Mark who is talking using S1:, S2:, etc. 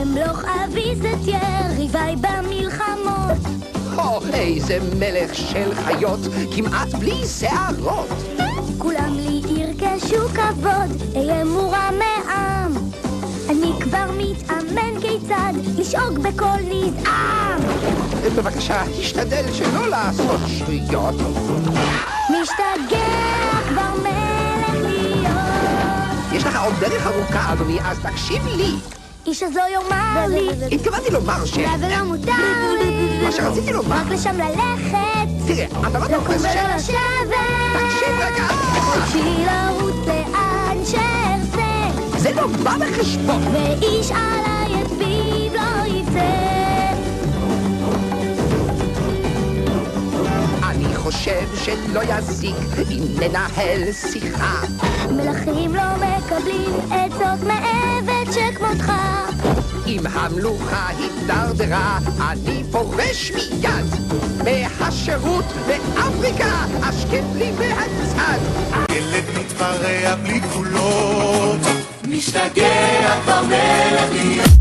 S1: אמלוך אביס את יריביי במלחמות.
S2: איזה מלך של חיות, כמעט בלי שערות.
S1: כולם לי ירכשו כבוד, אהיה מורם מעם. אני כבר מתאמן כיצד לשאוג בכל נזעם.
S2: בבקשה, תשתדל שלא לעשות שטויות.
S1: משתגע כבר מלך להיות.
S2: יש לך עוד דרך ארוכה, אדוני, אז תקשיב לי.
S1: איש אז לא יאמר לי,
S2: התכוונתי לומר ש...
S1: ולא מותר לי,
S2: מה שרציתי לומר...
S1: רק לשם ללכת,
S2: תראה, אתה לא
S1: לקום
S2: תופס ש...
S1: ולא לשבת.
S2: תקשיב רגע.
S1: חופשי לרוץ לאן שארצה,
S2: זה לא בא בחשבון.
S1: ואיש עליי את פיו לא יצא.
S2: אני חושב שלא יזיק אם ננהל שיחה.
S1: מלכים לא מקבלים עצות מעבד שכמותך.
S2: אם המלוכה הידרדרה, אני פורש מיד. מהשירות באפריקה, השכם לי מהצד.
S3: ילד מתפרע בלי גבולות, משתגע כבר מלך להיות.